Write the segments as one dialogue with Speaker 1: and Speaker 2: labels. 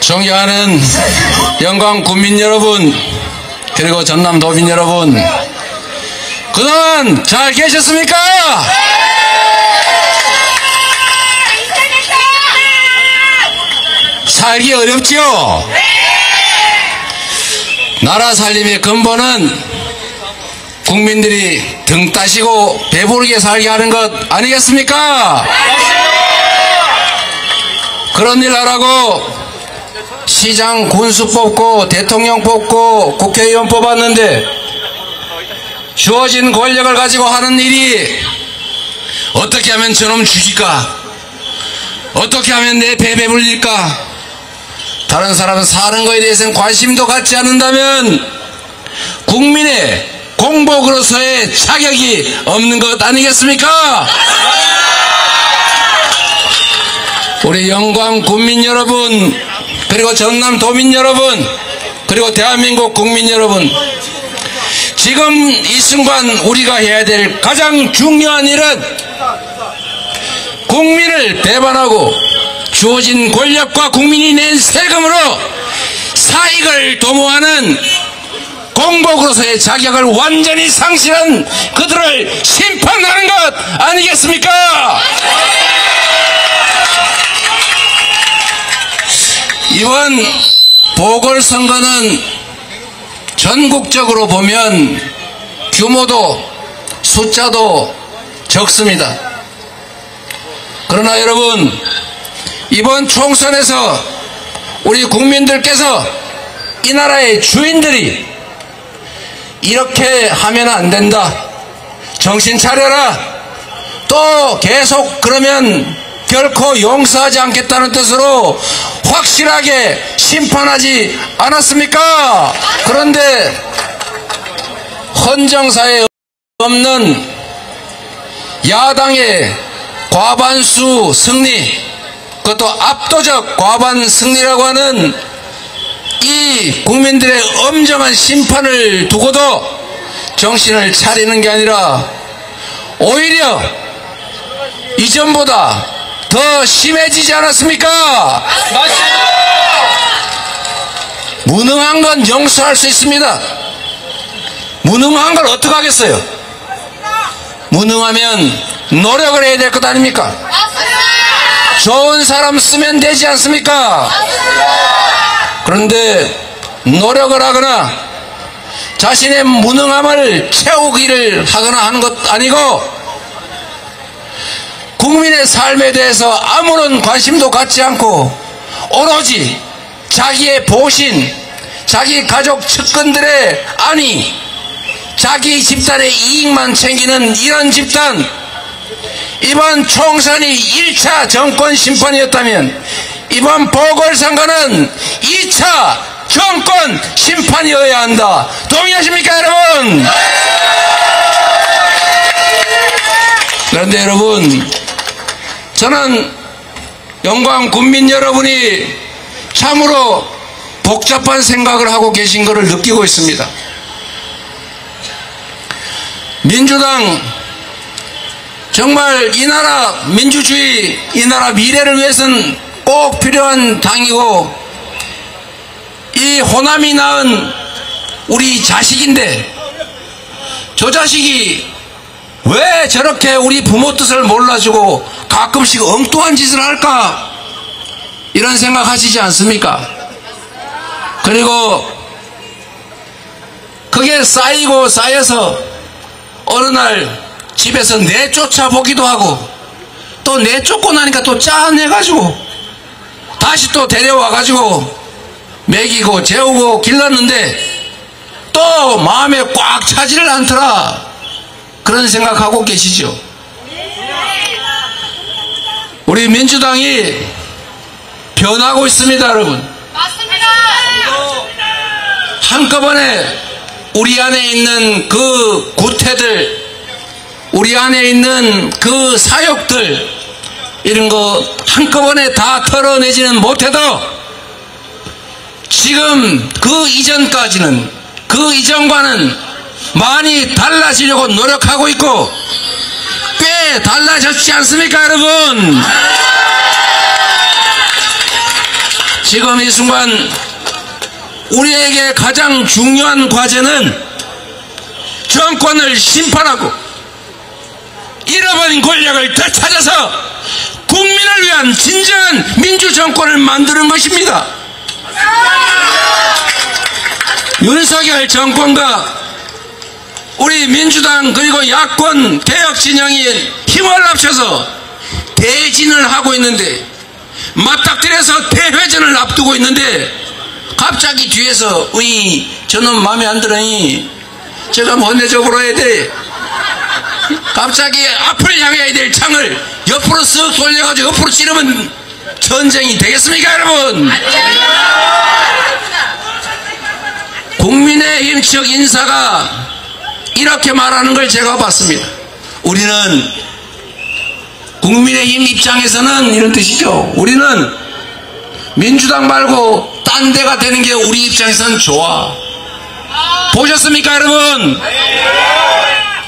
Speaker 1: 존경하는 영광 국민 여러분, 그리고 전남 도민 여러분, 그동안 잘 계셨습니까? 살기 어렵지요? 나라 살림의 근본은 국민들이 등 따시고 배부르게 살게 하는 것 아니겠습니까? 그런 일 하라고 시장 군수 뽑고 대통령 뽑고 국회의원 뽑았는데 주어진 권력을 가지고 하는 일이 어떻게 하면 저놈 죽일까? 어떻게 하면 내 배 배불릴까? 다른 사람은 사는 것에 대해서는 관심도 갖지 않는다면 국민의 공복으로서의 자격이 없는 것 아니겠습니까? 우리 영광 국민 여러분, 그리고 전남 도민 여러분, 그리고 대한민국 국민 여러분, 지금 이 순간 우리가 해야 될 가장 중요한 일은 국민을 배반하고 주어진 권력과 국민이 낸 세금으로 사익을 도모하는 공복으로서의 자격을 완전히 상실한 그들을 심판하는 것 아니겠습니까? 이번 보궐선거는 전국적으로 보면 규모도 숫자도 적습니다. 그러나 여러분, 이번 총선에서 우리 국민들께서 이 나라의 주인들이 이렇게 하면 안 된다, 정신 차려라, 또 계속 그러면 결코 용서하지 않겠다는 뜻으로 확실하게 심판하지 않았습니까? 그런데 헌정사에 없는 야당의 과반수 승리, 그것도 압도적 과반 승리라고 하는 이 국민들의 엄정한 심판을 두고도 정신을 차리는 게 아니라 오히려 이전보다 더 심해지지 않았습니까? 맞습니다. 무능한 건 용서할 수 있습니다. 무능한 걸 어떻게 하겠어요? 무능하면 노력을 해야 될 것 아닙니까? 좋은 사람 쓰면 되지 않습니까? 그런데 노력을 하거나 자신의 무능함을 채우기를 하거나 하는 것 아니고 국민의 삶에 대해서 아무런 관심도 갖지 않고 오로지 자기의 보신, 자기 가족 측근들의 안위, 자기 집단의 이익만 챙기는 이런 집단, 이번 총선이 1차 정권 심판이었다면 이번 보궐선거는 2차 정권 심판이어야 한다. 동의하십니까, 여러분? 그런데 여러분, 저는 영광 국민 여러분이 참으로 복잡한 생각을 하고 계신 것을 느끼고 있습니다. 민주당 정말 이 나라 민주주의, 이 나라 미래를 위해서는 꼭 필요한 당이고 이 호남이 낳은 우리 자식인데 저 자식이 왜 저렇게 우리 부모 뜻을 몰라주고 가끔씩 엉뚱한 짓을 할까? 이런 생각 하시지 않습니까? 그리고 그게 쌓이고 쌓여서 어느 날 집에서 내쫓아 보기도 하고 또 내쫓고 나니까 또 짠해가지고 다시 또 데려와가지고 먹이고 재우고 길렀는데 또 마음에 꽉 차지를 않더라. 그런 생각하고 계시죠? 우리 민주당이 변하고 있습니다, 여러분.
Speaker 2: 맞습니다.
Speaker 1: 한꺼번에 우리 안에 있는 그 구태들, 우리 안에 있는 그 사욕들, 이런 거 한꺼번에 다 털어내지는 못해도 지금 그 이전까지는, 그 이전과는 많이 달라지려고 노력하고 있고 꽤 달라졌지 않습니까, 여러분? 지금 이 순간 우리에게 가장 중요한 과제는 정권을 심판하고 잃어버린 권력을 되찾아서 국민을 위한 진정한 민주정권을 만드는 것입니다. 윤석열 정권과 우리 민주당 그리고 야권 개혁 진영이 힘을 합쳐서 대진을 하고 있는데, 맞닥뜨려서 대회전을 앞두고 있는데, 갑자기 뒤에서 저놈 마음에 안 들으니 제가 원내적으로 해야 돼, 갑자기 앞을 향해야 될 창을 옆으로 쓱 돌려가지고 옆으로 찌르면 전쟁이 되겠습니까, 여러분? 국민의힘 측 인사가 이렇게 말하는 걸 제가 봤습니다. 우리는, 국민의힘 입장에서는 이런 뜻이죠. 우리는 민주당 말고 딴 데가 되는 게 우리 입장에서는 좋아. 보셨습니까, 여러분?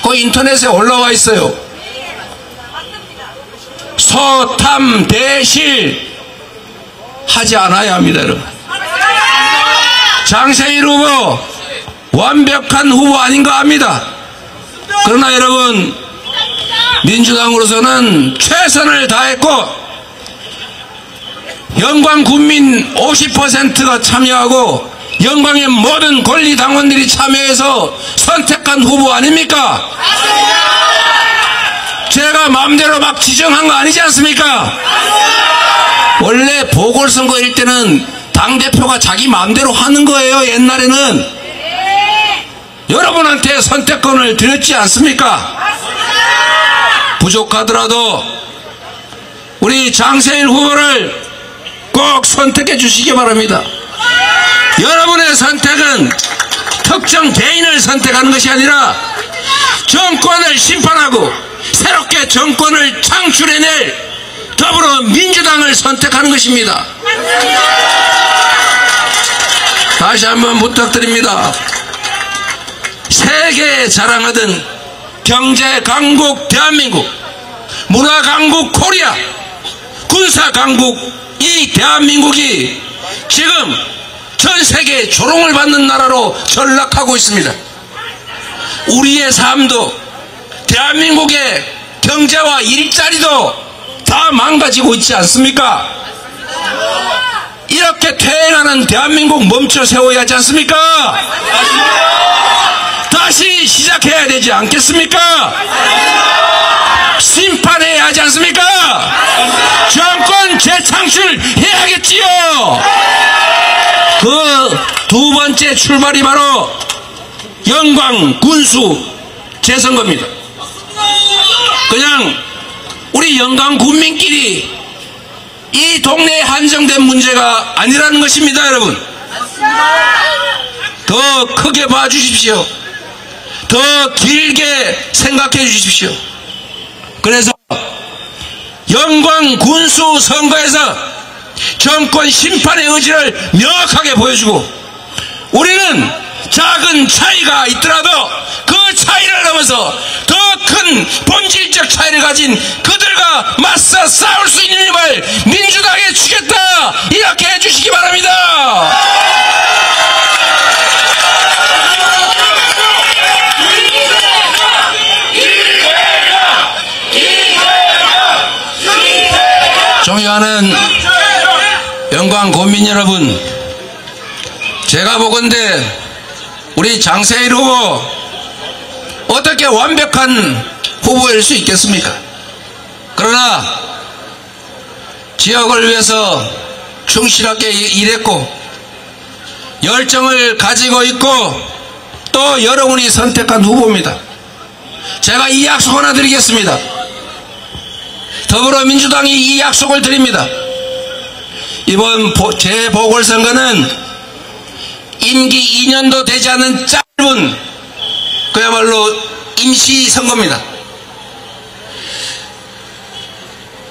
Speaker 1: 그 인터넷에 올라와 있어요. 서탐 대실 하지 않아야 합니다, 여러분. 장세일 후보 완벽한 후보 아닌가 합니다. 그러나 여러분, 민주당으로서는 최선을 다했고 영광 국민 50%가 참여하고 영광의 모든 권리당원들이 참여해서 선택한 후보 아닙니까? 제가 마음대로 막 지정한 거 아니지 않습니까? 원래 보궐선거일 때는 당대표가 자기 마음대로 하는 거예요. 옛날에는 여러분한테 선택권을 드렸지 않습니까? 부족하더라도 우리 장세일 후보를 꼭 선택해 주시기 바랍니다. 여러분의 선택은 특정 개인을 선택하는 것이 아니라 정권을 심판하고 새롭게 정권을 창출해낼 더불어민주당을 선택하는 것입니다. 다시 한번 부탁드립니다. 세계에 자랑하던 경제 강국 대한민국, 문화 강국 코리아, 군사 강국 이 대한민국이 지금 전 세계에 조롱을 받는 나라로 전락하고 있습니다. 우리의 삶도, 대한민국의 경제와 일자리도 다 망가지고 있지 않습니까? 이렇게 퇴행하는 대한민국 멈춰 세워야 하지 않습니까? 다시 시작해야 되지 않겠습니까? 심판해야 하지 않습니까? 정권 재창출 해야겠지요. 그 두 번째 출발이 바로 영광 군수 재선거입니다. 그냥 우리 영광 국민끼리 이 동네에 한정된 문제가 아니라는 것입니다, 여러분. 더 크게 봐주십시오. 더 길게 생각해 주십시오. 그래서 영광 군수 선거에서 정권 심판의 의지를 명확하게 보여주고, 우리는 작은 차이가 있더라도 그 차이를 넘어서 더 큰 본질적 차이를 가진 그들과 맞서 싸울 수 있는 힘을 민주당에 주겠다, 이렇게 해주시기 바랍니다. 존경하는 영광 국민 여러분, 제가 보건대 우리 장세일 후보 어떻게 완벽한 후보일 수 있겠습니까? 그러나 지역을 위해서 충실하게 일했고 열정을 가지고 있고 또 여러분이 선택한 후보입니다. 제가 이 약속 하나 드리겠습니다. 더불어민주당이 이 약속을 드립니다. 이번 재보궐선거는 임기 2년도 되지 않은 짧은 그야말로 임시선거입니다.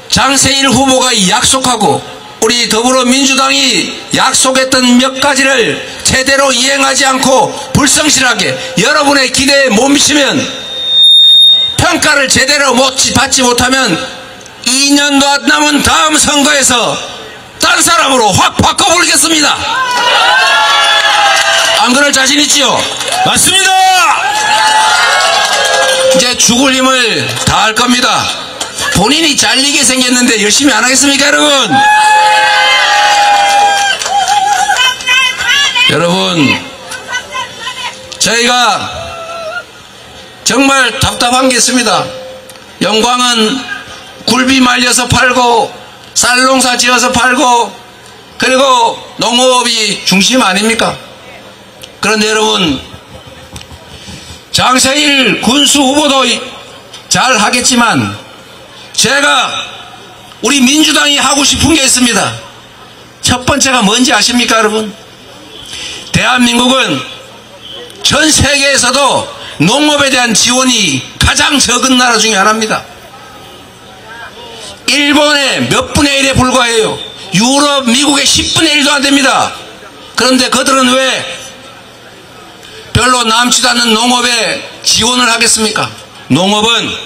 Speaker 1: 장세일 후보가 약속하고 우리 더불어민주당이 약속했던 몇 가지를 제대로 이행하지 않고 불성실하게 여러분의 기대에 못 미치면, 평가를 제대로 받지 못하면 2년도 안 남은 다음 선거에서 딴 사람으로 확 바꿔버리겠습니다. 안 그럴 자신 있지요?
Speaker 2: 맞습니다.
Speaker 1: 이제 죽을 힘을 다할 겁니다. 본인이 잘리게 생겼는데 열심히 안 하겠습니까, 여러분? 여러분, 저희가 정말 답답한 게 있습니다. 영광은 굴비 말려서 팔고 쌀농사 지어서 팔고 그리고 농업이 중심 아닙니까? 그런데 여러분, 장세일 군수 후보도 잘 하겠지만 제가 우리 민주당이 하고 싶은 게 있습니다. 첫 번째가 뭔지 아십니까, 여러분? 대한민국은 전 세계에서도 농업에 대한 지원이 가장 적은 나라 중에 하나입니다. 일본의 몇 분의 1에 불과해요. 유럽, 미국의 10분의 1도 안 됩니다. 그런데 그들은 왜 별로 남지도 않는 농업에 지원을 하겠습니까? 농업은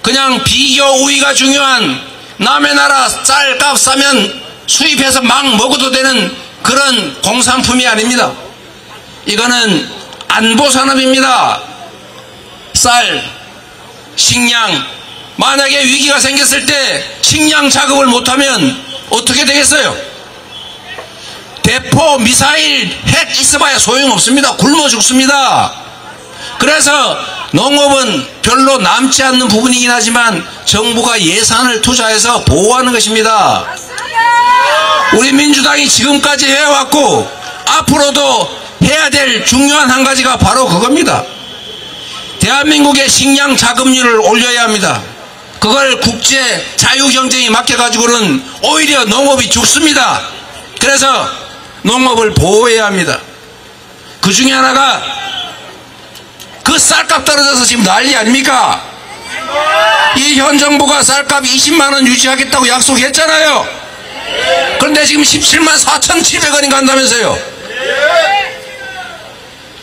Speaker 1: 그냥 비교 우위가 중요한 남의 나라 쌀값 싸면 수입해서 막 먹어도 되는 그런 공산품이 아닙니다. 이거는 안보산업입니다. 쌀, 식량, 만약에 위기가 생겼을 때 식량 작업을 못하면 어떻게 되겠어요? 대포, 미사일, 핵 있어봐야 소용없습니다. 굶어 죽습니다. 그래서 농업은 별로 남지 않는 부분이긴 하지만 정부가 예산을 투자해서 보호하는 것입니다. 우리 민주당이 지금까지 해왔고 앞으로도 해야 될 중요한 한 가지가 바로 그겁니다. 대한민국의 식량 자급률을 올려야 합니다. 그걸 국제 자유경쟁에 맡겨가지고는 오히려 농업이 죽습니다. 그래서 농업을 보호해야 합니다. 그 중에 하나가 그 쌀값 떨어져서 지금 난리 아닙니까? 이 현 정부가 쌀값 20만원 유지하겠다고 약속했잖아요. 그런데 지금 17만 4,700원이 간다면서요.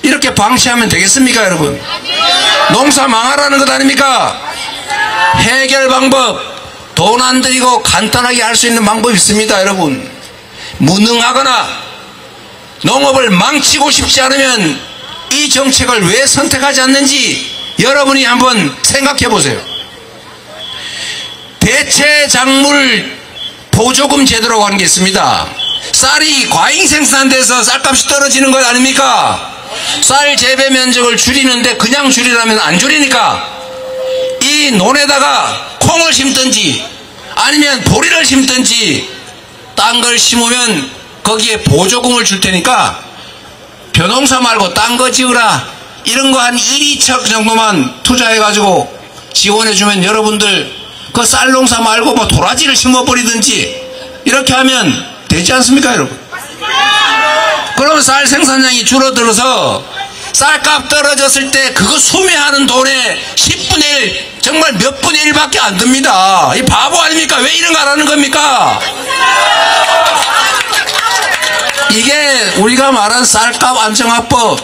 Speaker 1: 이렇게 방치하면 되겠습니까, 여러분? 농사 망하라는 것 아닙니까? 해결 방법, 돈 안 들이고 간단하게 할 수 있는 방법이 있습니다, 여러분. 무능하거나 농업을 망치고 싶지 않으면 이 정책을 왜 선택하지 않는지 여러분이 한번 생각해 보세요. 대체작물 보조금 제도라고 하는 게 있습니다. 쌀이 과잉 생산돼서 쌀값이 떨어지는 것 아닙니까? 쌀 재배 면적을 줄이는데 그냥 줄이라면 안 줄이니까 이 논에다가 콩을 심든지 아니면 보리를 심든지 딴 걸 심으면 거기에 보조금을 줄 테니까 벼농사 말고 딴 거 지으라, 이런 거 한 1, 2척 정도만 투자해가지고 지원해주면 여러분들 그 쌀농사 말고 뭐 도라지를 심어버리든지 이렇게 하면 되지 않습니까, 여러분? 그러면 쌀 생산량이 줄어들어서 쌀값 떨어졌을 때 그거 수매하는 돈의 10분의 1, 정말 몇 분의 1밖에 안 듭니다. 이 바보 아닙니까? 왜 이런 거 안 하는 겁니까? 이게 우리가 말한 쌀값 안정화법,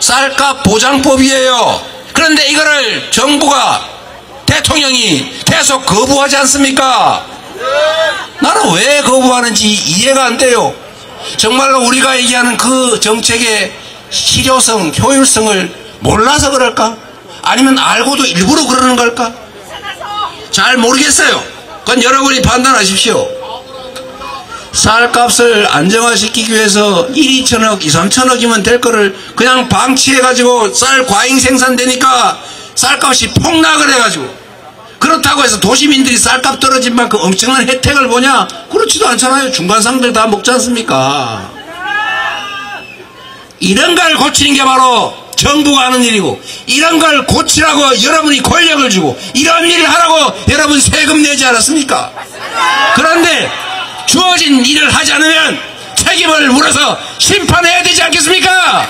Speaker 1: 쌀값 보장법이에요. 그런데 이거를 정부가, 대통령이 계속 거부하지 않습니까? 나는 왜 거부하는지 이해가 안 돼요. 정말로 우리가 얘기하는 그 정책의 실효성, 효율성을 몰라서 그럴까? 아니면 알고도 일부러 그러는 걸까? 잘 모르겠어요. 그건 여러분이 판단하십시오. 쌀값을 안정화시키기 위해서 1, 2천억, 2, 3천억이면 될 거를 그냥 방치해가지고 쌀 과잉 생산되니까 쌀값이 폭락을 해가지고, 그렇다고 해서 도시민들이 쌀값 떨어진 만큼 엄청난 혜택을 보냐? 그렇지도 않잖아요. 중간상들 다 먹지 않습니까? 이런 걸 고치는 게 바로 정부가 하는 일이고, 이런 걸 고치라고 여러분이 권력을 주고 이런 일을 하라고 여러분 세금 내지 않았습니까? 그런데 주어진 일을 하지 않으면 책임을 물어서 심판해야 되지 않겠습니까?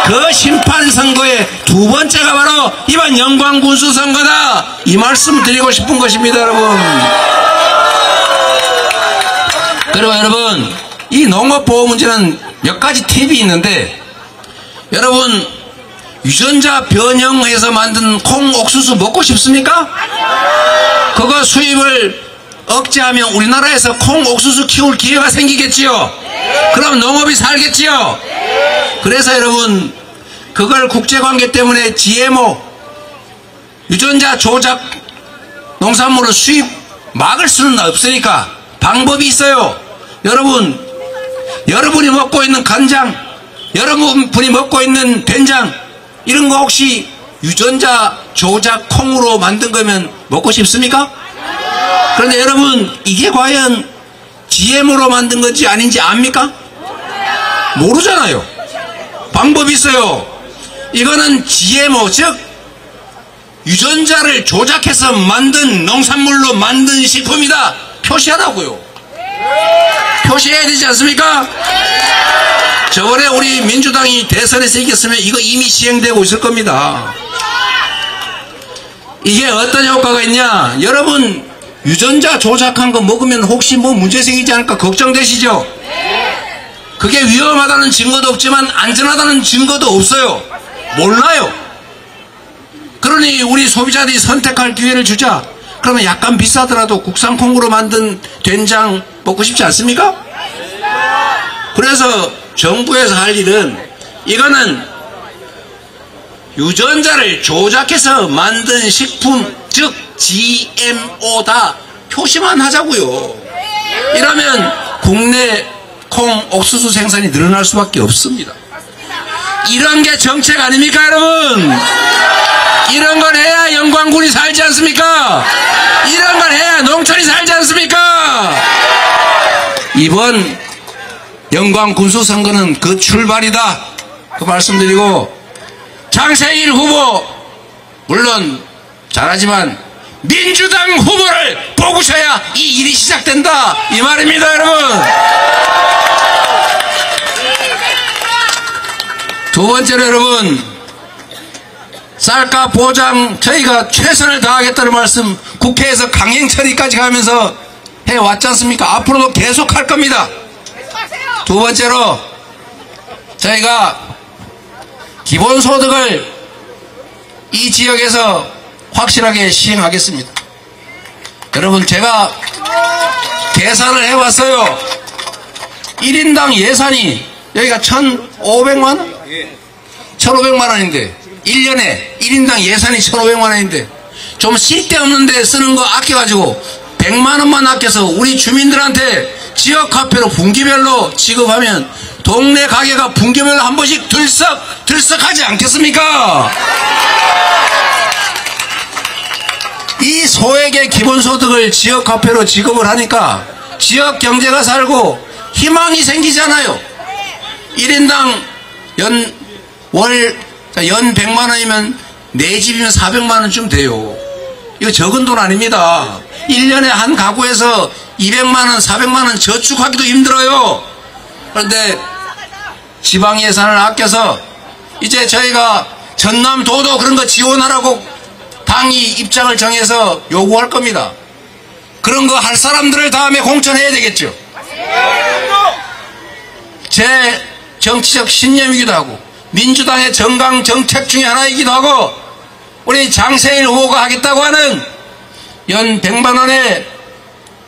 Speaker 1: 그 심판 선거의 두 번째가 바로 이번 영광군수 선거다, 이 말씀 드리고 싶은 것입니다, 여러분. 그리고 여러분, 이 농업보호 문제는 몇 가지 팁이 있는데, 여러분 유전자 변형해서 만든 콩 옥수수 먹고 싶습니까? 그거 수입을 억제하면 우리나라에서 콩, 옥수수 키울 기회가 생기겠지요. 그럼 농업이 살겠지요. 그래서 여러분, 그걸 국제관계 때문에 GMO, 유전자 조작 농산물을 수입 막을 수는 없으니까 방법이 있어요. 여러분, 여러분이 먹고 있는 간장, 여러분이 먹고 있는 된장, 이런 거 혹시 유전자 조작 콩으로 만든 거면 먹고 싶습니까? 그런데 여러분, 이게 과연 GM으로 만든 건지 아닌지 압니까? 모르잖아요. 방법이 있어요. 이거는 GMO, 즉 유전자를 조작해서 만든 농산물로 만든 식품이다. 표시하라고요. 표시해야 되지 않습니까? 저번에 우리 민주당이 대선에서 이겼으면 이거 이미 시행되고 있을 겁니다. 이게 어떤 효과가 있냐? 여러분, 유전자 조작한 거 먹으면 혹시 뭐 문제 생기지 않을까 걱정되시죠? 그게 위험하다는 증거도 없지만 안전하다는 증거도 없어요. 몰라요. 그러니 우리 소비자들이 선택할 기회를 주자. 그러면 약간 비싸더라도 국산 콩으로 만든 된장 먹고 싶지 않습니까? 그래서 정부에서 할 일은, 이거는 유전자를 조작해서 만든 식품, 즉 GMO다 표시만 하자고요. 이러면 국내 콩, 옥수수 생산이 늘어날 수밖에 없습니다. 이런 게 정책 아닙니까, 여러분? 이런 걸 해야 영광군이 살지 않습니까? 이런 걸 해야 농촌이 살지 않습니까? 이번 영광군수 선거는 그 출발이다, 그 말씀드리고, 장세일 후보 물론 잘하지만 민주당 후보를 뽑으셔야 이 일이 시작된다, 이 말입니다, 여러분. 두 번째로 여러분, 쌀값 보장 저희가 최선을 다하겠다는 말씀 국회에서 강행 처리까지 가면서 해왔지 않습니까? 앞으로도 계속 할 겁니다. 두 번째로 저희가 기본소득을 이 지역에서 확실하게 시행하겠습니다. 여러분, 제가 계산을 해왔어요. 1인당 예산이 여기가 1,500만원? 1,500만원인데 1년에 1인당 예산이 1,500만원인데 좀 쓸데없는데 쓰는 거 아껴가지고 100만원만 아껴서 우리 주민들한테 지역화폐로 분기별로 지급하면 동네 가게가 분기별로 한 번씩 들썩하지 않겠습니까? 이 소액의 기본소득을 지역화폐로 지급을 하니까 지역 경제가 살고 희망이 생기잖아요. 1인당 연 100만원이면 내 집이면 400만원쯤 돼요. 이거 적은 돈 아닙니다. 1년에 한 가구에서 200만원, 400만원 저축하기도 힘들어요. 그런데 지방 예산을 아껴서 이제 저희가 전남도도 그런 거 지원하라고 당이 입장을 정해서 요구할 겁니다. 그런 거 할 사람들을 다음에 공천해야 되겠죠. 제 정치적 신념이기도 하고 민주당의 정강 정책 중에 하나이기도 하고 우리 장세일 후보가 하겠다고 하는 연 100만원의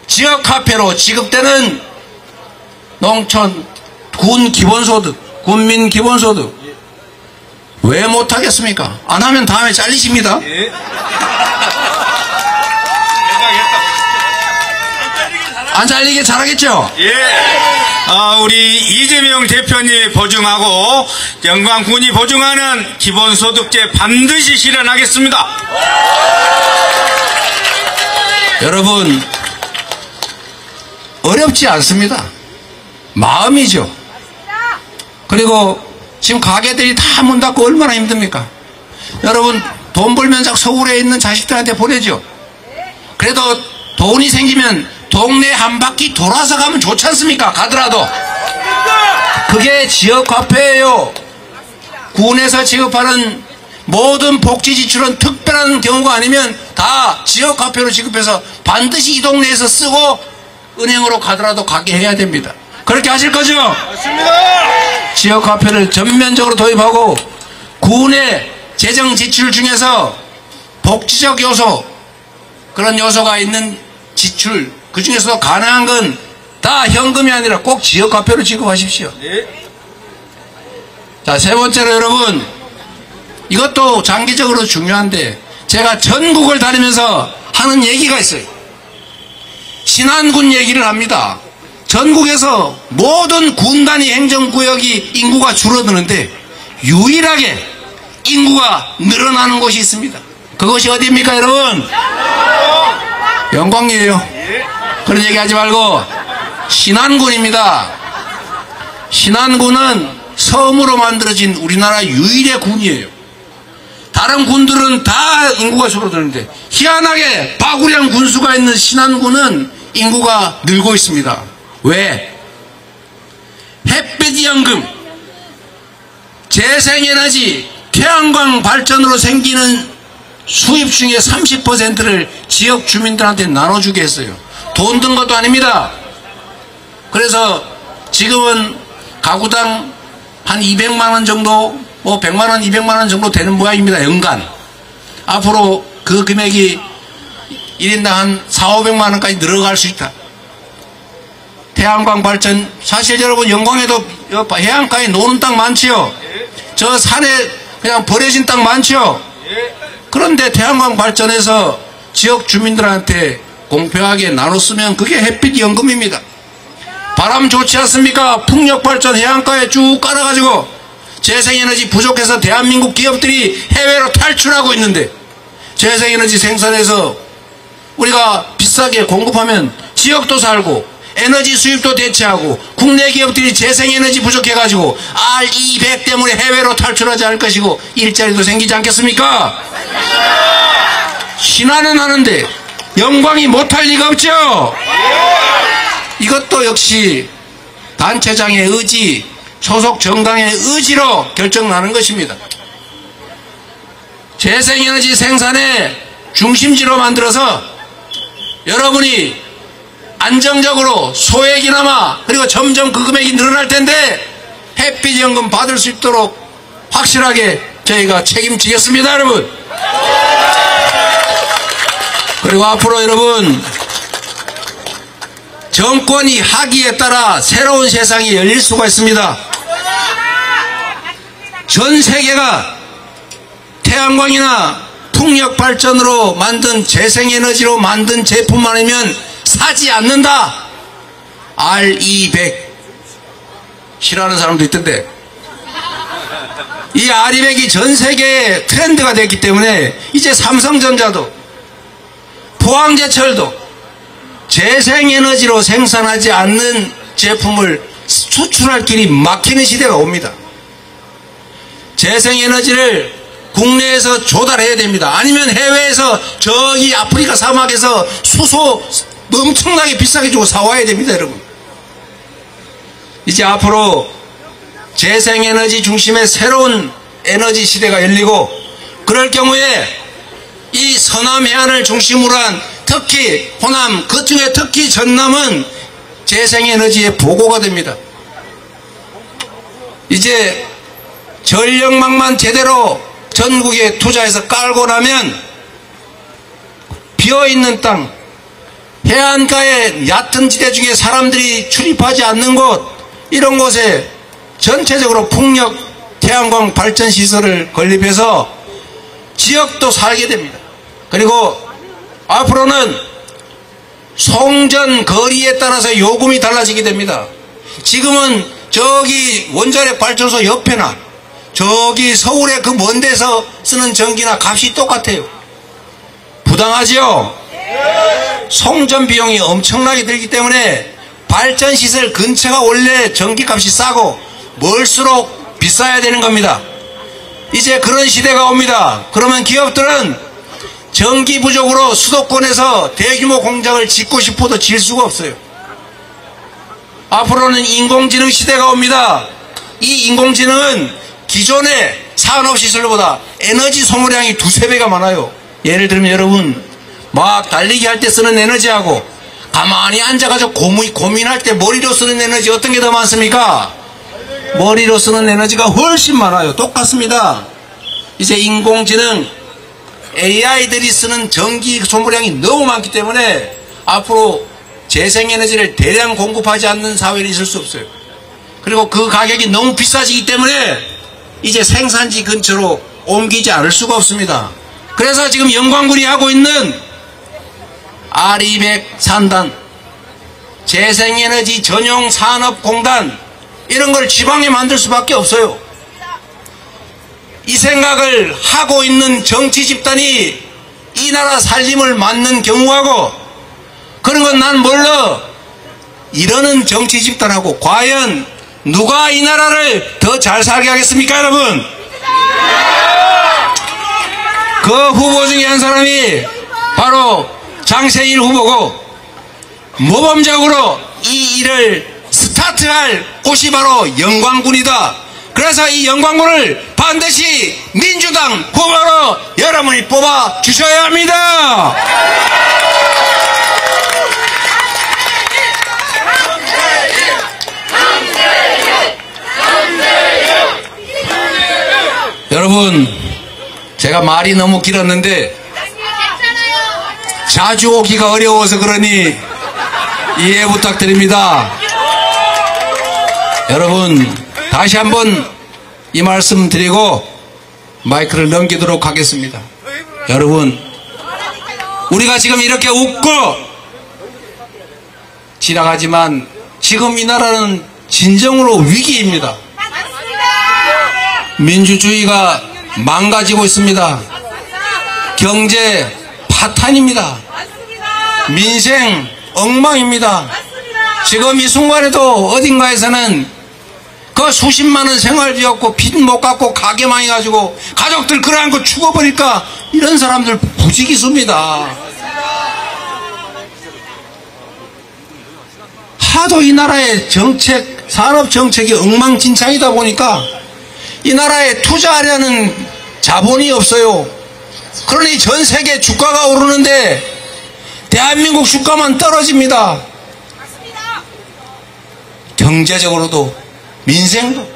Speaker 1: 지역화폐로 지급되는 농촌 군 기본소득, 군민 기본소득 왜 못하겠습니까? 안 하면 다음에 잘리십니다. 예. 안 잘리게 잘하겠죠?
Speaker 2: 예. 우리 이재명 대표님이 보증하고 영광군이 보증하는 기본소득제 반드시 실현하겠습니다.
Speaker 1: 여러분, 어렵지 않습니다. 마음이죠. 그리고 지금 가게들이 다 문 닫고 얼마나 힘듭니까? 여러분, 돈 벌면 서울에 있는 자식들한테 보내죠. 그래도 돈이 생기면 동네 한 바퀴 돌아서 가면 좋지 않습니까? 가더라도. 그게 지역화폐예요. 군에서 지급하는 모든 복지 지출은 특별한 경우가 아니면 다 지역화폐로 지급해서 반드시 이 동네에서 쓰고 은행으로 가더라도 가게 해야 됩니다. 그렇게 하실 거죠?
Speaker 2: 맞습니다.
Speaker 1: 지역화폐를 전면적으로 도입하고 군의 재정 지출 중에서 복지적 요소, 그런 요소가 있는 지출 그 중에서도 가능한 건 다 현금이 아니라 꼭 지역화폐로 지급하십시오. 자, 세 번째로 여러분, 이것도 장기적으로 중요한데 제가 전국을 다니면서 하는 얘기가 있어요. 신안군 얘기를 합니다. 전국에서 모든 군단위 행정구역이 인구가 줄어드는데 유일하게 인구가 늘어나는 곳이 있습니다. 그것이 어디입니까, 여러분? 영광이에요. 그런 얘기 하지 말고 신안군입니다. 신안군은 섬으로 만들어진 우리나라 유일의 군이에요. 다른 군들은 다 인구가 줄어드는데 희한하게 바구량 군수가 있는 신안군은 인구가 늘고 있습니다. 왜? 햇빛 연금, 재생에너지, 태양광 발전으로 생기는 수입 중에 30%를 지역 주민들한테 나눠주게 했어요. 돈 든 것도 아닙니다. 그래서 지금은 가구당 한 200만원 정도, 뭐 100만원, 200만원 정도 되는 모양입니다. 연간. 앞으로 그 금액이 1인당 한 400~500만원까지 늘어갈 수 있다. 태양광 발전, 사실 여러분 영광에도 해안가에 노는 땅 많지요. 저 산에 그냥 버려진 땅 많지요. 그런데 태양광 발전해서 지역 주민들한테 공평하게 나눠 쓰면 그게 햇빛 연금입니다. 바람 좋지 않습니까? 풍력 발전 해안가에 쭉 깔아가지고 재생에너지 부족해서 대한민국 기업들이 해외로 탈출하고 있는데 재생에너지 생산해서 우리가 비싸게 공급하면 지역도 살고 에너지 수입도 대체하고 국내 기업들이 재생에너지 부족해가지고 RE100 때문에 해외로 탈출하지 않을 것이고 일자리도 생기지 않겠습니까? 신안은 하는데 영광이 못할 리가 없죠. 이것도 역시 단체장의 의지, 소속 정당의 의지로 결정나는 것입니다. 재생에너지 생산의 중심지로 만들어서 여러분이 안정적으로 소액이나마 그리고 점점 그 금액이 늘어날 텐데 햇빛연금 받을 수 있도록 확실하게 저희가 책임지겠습니다, 여러분. 그리고 앞으로 여러분, 정권이 하기에 따라 새로운 세상이 열릴 수가 있습니다. 전 세계가 태양광이나 풍력 발전으로 만든 재생에너지로 만든 제품 아니면 사지 않는다. RE100 싫어하는 사람도 있던데 이 RE100이 전 세계의 트렌드가 됐기 때문에 이제 삼성전자도 포항제철도 재생에너지로 생산하지 않는 제품을 수출할 길이 막히는 시대가 옵니다. 재생에너지를 국내에서 조달해야 됩니다. 아니면 해외에서 저기 아프리카 사막에서 수소 엄청나게 비싸게 주고 사와야 됩니다, 여러분. 이제 앞으로 재생에너지 중심의 새로운 에너지 시대가 열리고 그럴 경우에 이 서남 해안을 중심으로 한 특히 호남, 그 중에 특히 전남은 재생에너지의 보고가 됩니다. 이제 전력망만 제대로 전국에 투자해서 깔고 나면 비어있는 땅, 해안가의 얕은 지대 중에 사람들이 출입하지 않는 곳, 이런 곳에 전체적으로 풍력, 태양광 발전 시설을 건립해서 지역도 살게 됩니다. 그리고 앞으로는 송전 거리에 따라서 요금이 달라지게 됩니다. 지금은 저기 원자력 발전소 옆에나 저기 서울의 그 먼 데서 쓰는 전기나 값이 똑같아요. 부당하지요? 송전 비용이 엄청나게 들기 때문에 발전시설 근처가 원래 전기값이 싸고 멀수록 비싸야 되는 겁니다. 이제 그런 시대가 옵니다. 그러면 기업들은 전기 부족으로 수도권에서 대규모 공장을 짓고 싶어도 질 수가 없어요. 앞으로는 인공지능 시대가 옵니다. 이 인공지능은 기존의 산업시설보다 에너지 소모량이 2~3배가 많아요. 예를 들면 여러분 막 달리기 할 때 쓰는 에너지하고 가만히 앉아가지고 고민할 때 머리로 쓰는 에너지 어떤 게 더 많습니까? 머리로 쓰는 에너지가 훨씬 많아요. 똑같습니다. 이제 인공지능 AI들이 쓰는 전기 소모량이 너무 많기 때문에 앞으로 재생에너지를 대량 공급하지 않는 사회는 있을 수 없어요. 그리고 그 가격이 너무 비싸지기 때문에 이제 생산지 근처로 옮기지 않을 수가 없습니다. 그래서 지금 영광군이 하고 있는 R200 산단, 재생에너지 전용 산업공단, 이런 걸 지방에 만들 수밖에 없어요. 이 생각을 하고 있는 정치 집단이 이 나라 살림을 맡는 경우하고, 그런 건 난 몰라, 이러는 정치 집단하고 과연 누가 이 나라를 더 잘 살게 하겠습니까, 여러분? 그 후보 중에 한 사람이 바로 장세일 후보고, 모범적으로 이 일을 스타트할 곳이 바로 영광군이다. 그래서 이 영광군을 반드시 민주당 후보로 여러분이 뽑아 주셔야 합니다. 여러분, 제가 말이 너무 길었는데 자주 오기가 어려워서 그러니 이해 부탁드립니다. 여러분, 다시 한번 이 말씀 드리고 마이크를 넘기도록 하겠습니다. 여러분, 우리가 지금 이렇게 웃고 지나가지만 지금 이 나라는 진정으로 위기입니다. 민주주의가 망가지고 있습니다. 경제 파탄입니다. 민생 엉망입니다. 지금 이 순간에도 어딘가에서는 그 수십만원 생활비 없고 빚 못 갚고 가게 많이 가지고 가족들 끌어안고 죽어버릴까, 이런 사람들 부지기수입니다. 하도 이 나라의 정책, 산업 정책이 엉망진창이다 보니까 이 나라에 투자하려는 자본이 없어요. 그러니 전 세계 주가가 오르는데 대한민국 주가만 떨어집니다. 경제적으로도 민생도.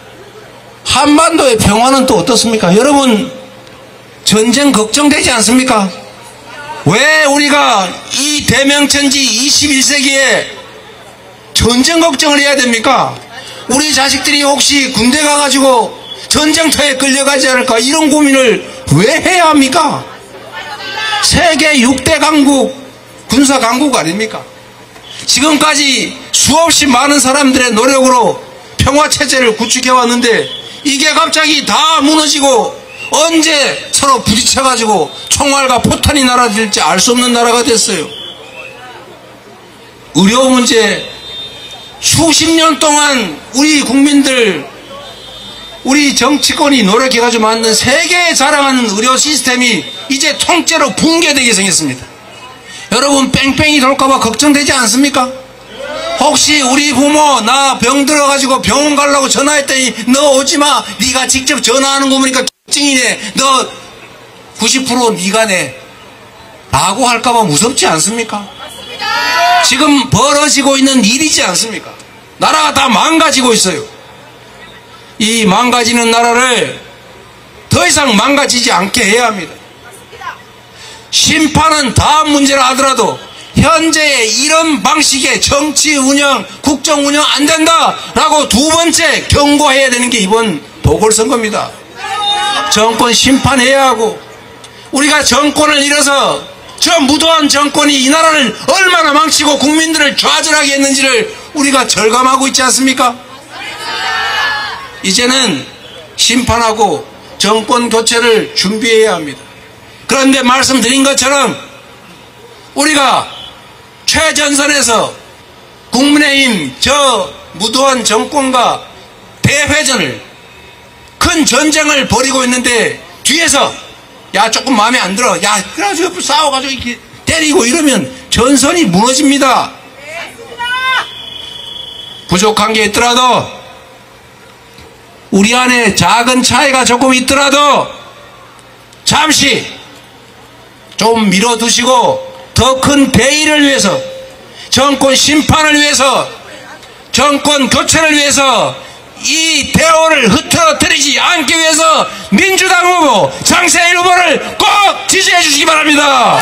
Speaker 1: 한반도의 평화는 또 어떻습니까? 여러분, 전쟁 걱정되지 않습니까? 왜 우리가 이 대명천지 21세기에 전쟁 걱정을 해야 됩니까? 우리 자식들이 혹시 군대 가가지고 전쟁터에 끌려가지 않을까, 이런 고민을 왜 해야 합니까? 세계 6대 강국, 군사 강국 아닙니까? 지금까지 수없이 많은 사람들의 노력으로 평화체제를 구축해 왔는데 이게 갑자기 다 무너지고 언제 서로 부딪혀가지고 총알과 포탄이 날아들지 알 수 없는 나라가 됐어요. 의료 문제, 수십 년 동안 우리 국민들, 우리 정치권이 노력해가지고 만든 세계에 자랑하는 의료 시스템이 이제 통째로 붕괴되게 생겼습니다. 여러분, 뺑뺑이 돌까봐 걱정되지 않습니까? 혹시 우리 부모 나 병 들어가지고 병원 가려고 전화했더니 너 오지마, 네가 직접 전화하는 거 보니까 X증이네, 너 90% 네가 내 라고 할까봐 무섭지 않습니까? 지금 벌어지고 있는 일이지 않습니까? 나라가 다 망가지고 있어요. 이 망가지는 나라를 더 이상 망가지지 않게 해야 합니다. 심판은 다음 문제라 하더라도 현재의 이런 방식의 정치 운영, 국정 운영 안 된다라고 두 번째 경고해야 되는 게 이번 보궐선거입니다. 정권 심판해야 하고, 우리가 정권을 잃어서 저 무도한 정권이 이 나라를 얼마나 망치고 국민들을 좌절하게 했는지를 우리가 절감하고 있지 않습니까? 이제는 심판하고 정권 교체를 준비해야 합니다. 그런데 말씀드린 것처럼 우리가 최전선에서 국민의힘 저 무도한 정권과 대회전을, 큰 전쟁을 벌이고 있는데 뒤에서 야 조금 마음에 안 들어, 야 그래가지고 싸워가지고 이렇게 때리고 이러면 전선이 무너집니다. 부족한 게 있더라도, 우리 안에 작은 차이가 조금 있더라도 잠시 좀 밀어두시고 더 큰 대의를 위해서, 정권 심판을 위해서, 정권 교체를 위해서 이 대오를 흐트러뜨리지 않기 위해서 민주당 후보 장세일 후보를 꼭 지지해 주시기 바랍니다.